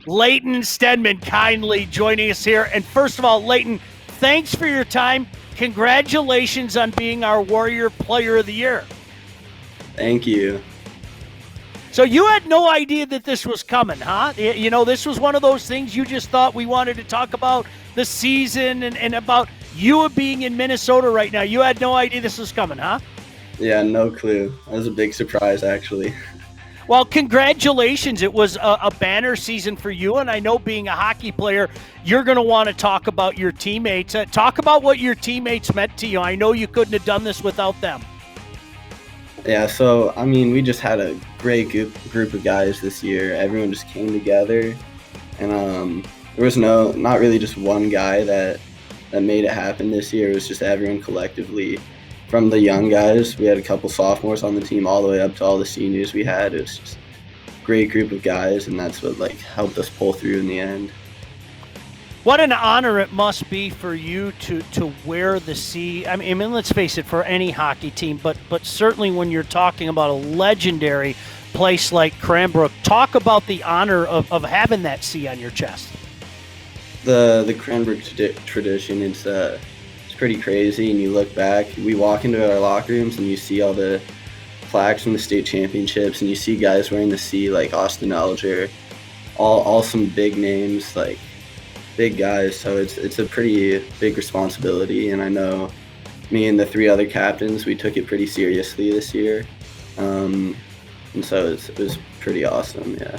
Leyton Stenman kindly joining us here. And first of all, Leyton, thanks for your time. Congratulations on being our Warrior Player of the Year. Thank you. So you had no idea that this was coming, huh? You know, this was one of those things you just thought we wanted to talk about the season and about you being in Minnesota right now. You had no idea this was coming, huh? Yeah, no clue. That was a big surprise, actually. Well, congratulations. It was a banner season for you, and I know being a hockey player, you're going to want to talk about your teammates. Talk about what your teammates meant to you. I know you couldn't have done this without them. Yeah, so, I mean, we just had a great group of guys this year. Everyone just came together, and there was not really just one guy that made it happen this year. It was just everyone collectively. From the young guys, we had a couple sophomores on the team all the way up to all the seniors we had. It was just a great group of guys, and that's what helped us pull through in the end. What an honor it must be for you to wear the C. I mean, let's face it, for any hockey team, but certainly when you're talking about a legendary place like Cranbrook, talk about the honor of having that C on your chest. The Cranbrook tradition, it's pretty crazy, and you look back, we walk into our locker rooms and you see all the plaques from the state championships, and you see guys wearing the C like Austin Elger, all some big names, like big guys. So it's a pretty big responsibility, and I know me and the three other captains, we took it pretty seriously this year, and so it was pretty awesome. Yeah.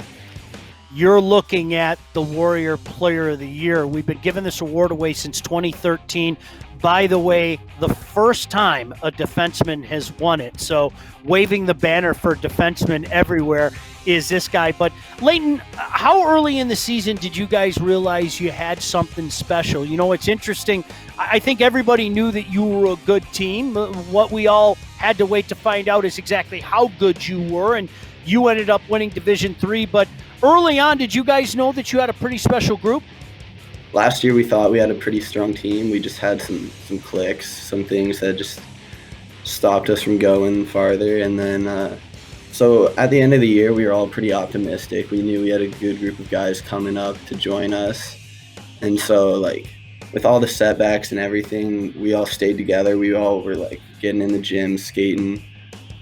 You're looking at the Warrior Player of the Year. We've been giving this award away since 2013. By the way, the first time a defenseman has won it. So waving the banner for defensemen everywhere is this guy. But Leyton, how early in the season did you guys realize you had something special? You know, it's interesting. I think everybody knew that you were a good team. What we all had to wait to find out is exactly how good you were. And you ended up winning Division III. But early on, did you guys know that you had a pretty special group? Last year we thought we had a pretty strong team. We just had some clicks, some things that just stopped us from going farther. And then, so at the end of the year, we were all pretty optimistic. We knew we had a good group of guys coming up to join us. And so, with all the setbacks and everything, we all stayed together. We all were, getting in the gym, skating.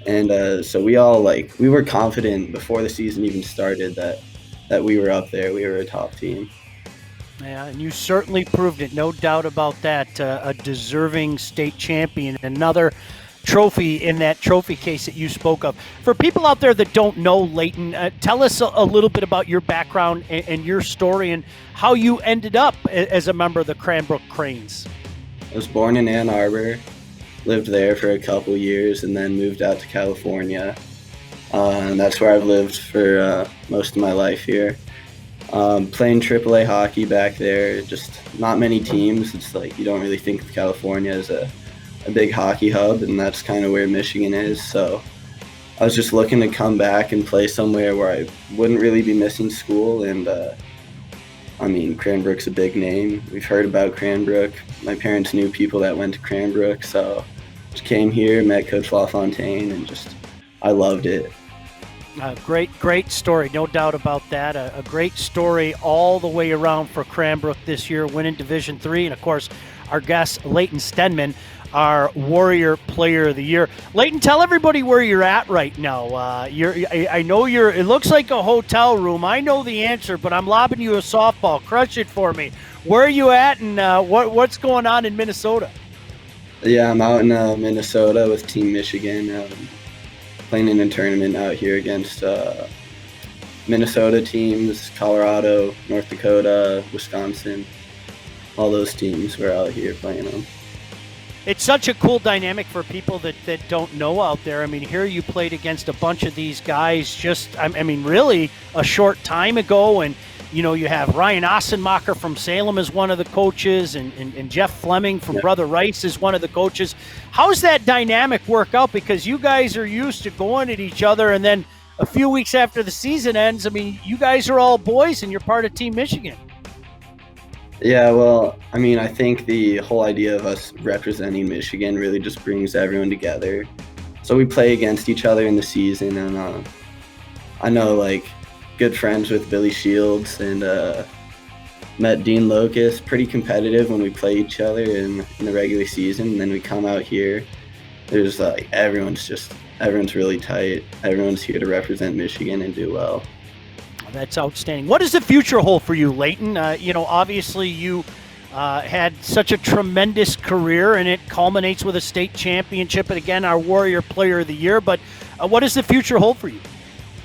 And so we all, we were confident before the season even started that we were up there. We were a top team. Yeah, and you certainly proved it, no doubt about that. A deserving state champion, another trophy in that trophy case that you spoke of. For people out there that don't know Leyton, tell us a little bit about your background and your story and how you ended up as a member of the Cranbrook Cranes. I was born in Ann Arbor, lived there for a couple years, and then moved out to California. And that's where I've lived for most of my life here. Playing AAA hockey back there, just not many teams. It's you don't really think of California as a big hockey hub, and that's kind of where Michigan is. So I was just looking to come back and play somewhere where I wouldn't really be missing school. And I mean, Cranbrook's a big name. We've heard about Cranbrook. My parents knew people that went to Cranbrook, so just came here, met Coach LaFontaine, and just I loved it. Great story, no doubt about that. A great story all the way around for Cranbrook this year, winning Division III, and of course, our guest Leyton Stenman, our Warrior Player of the Year. Leyton, tell everybody where you're at right now. I know you're. It looks like a hotel room. I know the answer, but I'm lobbing you a softball. Crush it for me. Where are you at, and what's going on in Minnesota? Yeah, I'm out in Minnesota with Team Michigan. Playing in a tournament out here against Minnesota teams, Colorado, North Dakota, Wisconsin. All those teams were out here playing them. It's such a cool dynamic for people that don't know out there. I mean, here you played against a bunch of these guys just, I mean, really a short time ago. And, you know, you have Ryan Ossenmacher from Salem as one of the coaches, and Jeff Fleming from Brother Rice is one of the coaches. How's that dynamic work out? Because you guys are used to going at each other, and then a few weeks after the season ends, I mean, you guys are all boys and you're part of Team Michigan. Yeah, well, I mean, I think the whole idea of us representing Michigan really just brings everyone together. So we play against each other in the season, and I know, like, good friends with Billy Shields and met Dean Locust. Pretty competitive when we play each other in the regular season, and then we come out here. There's like everyone's really tight. Everyone's here to represent Michigan and do well. That's outstanding. What does the future hold for you, Leyton? You know, obviously you had such a tremendous career, and it culminates with a state championship, and again, our Warrior Player of the Year. But what does the future hold for you?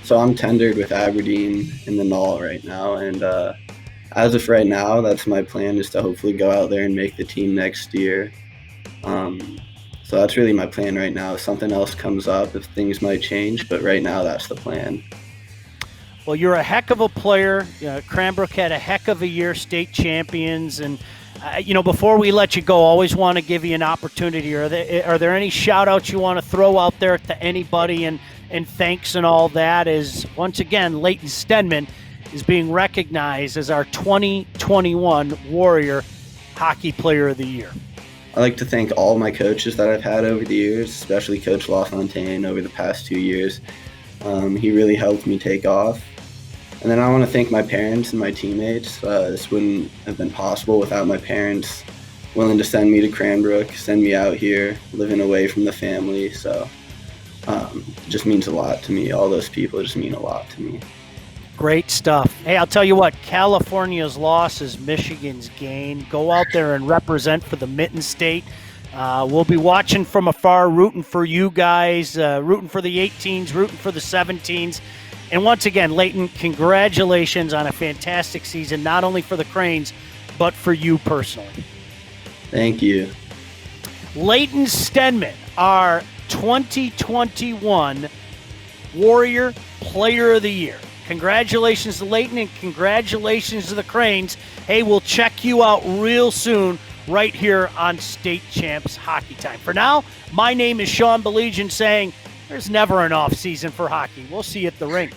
So I'm tendered with Aberdeen in the Null right now, and as of right now, that's my plan, is to hopefully go out there and make the team next year. So that's really my plan right now. If something else comes up, if things might change, but right now that's the plan. Well, you're a heck of a player. Cranbrook had a heck of a year, state champions, and you know, before we let you go, always want to give you an opportunity. Are there any shout-outs you want to throw out there to anybody, and thanks and all that? As once again, Leyton Stenman is being recognized as our 2021 Warrior Hockey Player of the Year. I'd like to thank all my coaches that I've had over the years, especially Coach LaFontaine over the past 2 years. He really helped me take off. And then I want to thank my parents and my teammates. This wouldn't have been possible without my parents willing to send me to Cranbrook, send me out here, living away from the family. So it just means a lot to me. All those people just mean a lot to me. Great stuff. Hey, I'll tell you what, California's loss is Michigan's gain. Go out there and represent for the Mitten State. We'll be watching from afar, rooting for you guys, rooting for the 18s, rooting for the 17s. And once again, Leyton, congratulations on a fantastic season, not only for the Cranes, but for you personally. Thank you. Leyton Stenman, our 2021 Warrior Player of the Year. Congratulations to Leyton, and congratulations to the Cranes. Hey, we'll check you out real soon right here on State Champs Hockey Time. For now, my name is Sean Belegian saying there's never an off season for hockey. We'll see you at the rink.